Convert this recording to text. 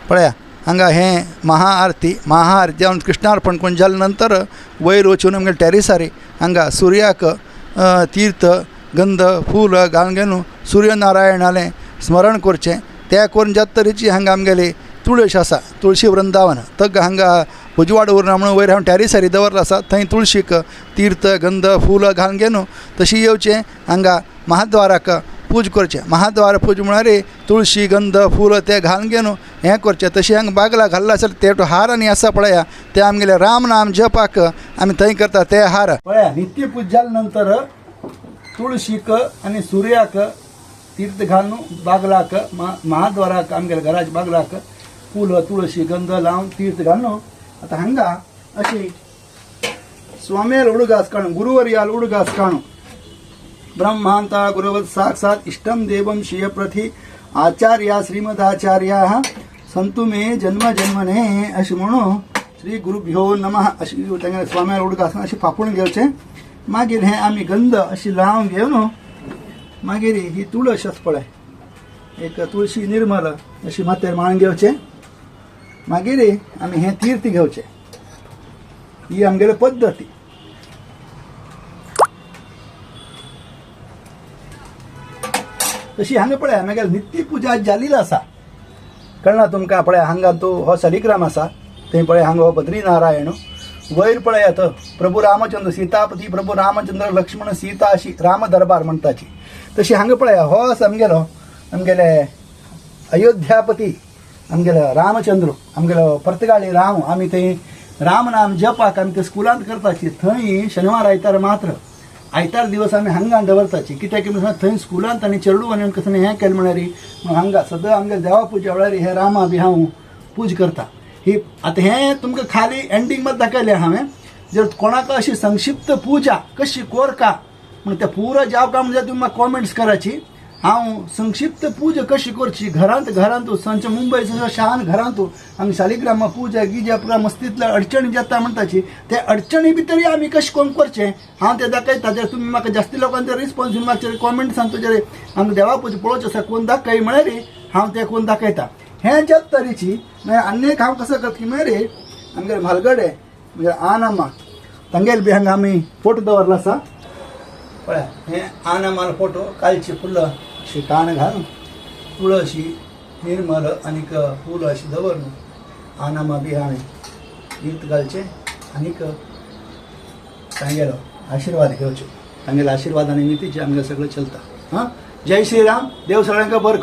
पळया हांगा हे महाआरती जावन कृष्णार्पण करून जाले नंतर वयर वचून आमगे टॅरिसारी हांगा सूर्याक तीर्थ गंध फूल घालून घेवन सूर्यनारायणालें स्मरण करचें तें करून जाता तरेची हांगा आमगेली तुळस आसा तुळशी वृंदावन तग हांगा उजवाड उरना म्हणून वयर हांव टॅरिसारी दवरला आसा थंय तुळशीक तीर्थ गंध फूल घालून घेवन तशी येवचें हांगा महाद्वाराक पूज करचें महाद्वार पूज म्हळ्यार तुळशी गंध फूल ते घालून घेवन हें करचें तशी हांगा बागला घाल्ला आसता ते हार आनी आसा पळया ते आमगेले राम नाम जपाक आमी थंय करता ते हार पळया नित्य पूज जाले नंतर तुळशीक आनी सुर्याक तीर्थ घालून बागलाक महाद्वाराक आमगेल्या घराच्या बागलाक फूल तुळशी गंध लावन तीर्थ घालून आतां हांगा अशी स्वाम्याल उडगास काणू गुरुवर्याल उडगास काणू ब्रह्मांता गुरुवत साक्षात इष्टम देवम श्रियप्रथी आचार्या श्रीमदाचार्या संतु मे जन्म जन्मने अशी म्हणून श्री गुरुभ्यो नमः अशी तांगे स्वाम्याल उडगास अशी फापून घेवचें मागीर हें आमी गंध अशी लावन घेवन मागीर ही तुळस पळय एक तुळशी निर्मल अशी मातेर माळून घेवचें मागीर आमी हें तीर्थ घेवचें ही आमगेली पद्दती तशी हांगा पळय आमगेली नित्य पुजा जाल्ली आसा कळना तुमकां पळय हांगा तो हो शालिग्राम आसा थंय पळय हांगा हो बद्रीनारायण वयर पळयात प्रभू रामचंद्र सीतापती प्रभू रामचंद्र लक्ष्मण सीता अशी राम दरबार म्हणटाची तशी हांगा पळय हो आसा आमगेले अयोध्यापती आमगेलो रामचंद्र आमगेलो पर्तगाळी राम आमी थंय राम नाम जपाक आमी ते स्कुलांत करताची थंय शेनवार आयतार मात्र आयतार दिवस आमी हांगा दवरताची कित्याक थंय स्कुलांत आनी चेडू आनी कसं हें केलें म्हळ्यार हांगा सदां आमगे देवा पुजा वेळार हे रामा बी हांव पूज करता ही आतां हें तुमकां खाली एंडींग मध्ये दाखयलें हांवें जर कोणाक अशी संक्षिप्त पुजा कशी कोरका म्हण तें पुरो जावका म्हणजे तुमी म्हाका कॉमेंट्स कराची हांव संक्षिप्त पूजा कशी करची घरांत संच मुंबय शान घरांत आमी शालिग्रामा पूजा गिजा पुरा मस्तींतल्या अडचणी जाता म्हणटाची ते अडचणी भितर आमी कशें कोण करचें हांव तें दाखयता जर तुमी म्हाका जास्ती लोकांचे रिस्पॉन्स म्हाका कॉमेंट्सान तुजेर आमकां देवा पूजा पळोवचें आसा कोण दाखय म्हळ्यार हांव तें कोण दाखयता हें ज्या तरेची आनी एक हांव कसो करता की म्हळ्यार आमगे म्हालगडे म्हणजे आनामा तांगेल बी हांगा आमी फोटो दवरला आसा पळय हें आनामाल फोटो कालची फुल्ल अशी कान घालून तुळशी निर्मल आनीक फूल अशी दवरून आनामा बी हांवें तीर्थ घालचें आनीक तांगेलो आशिर्वाद घेवचो तांगेल्या आशिर्वादान नितीचे आमगे सगळें चलता हां जय श्रीराम देव सगळ्यांक बरें करूं.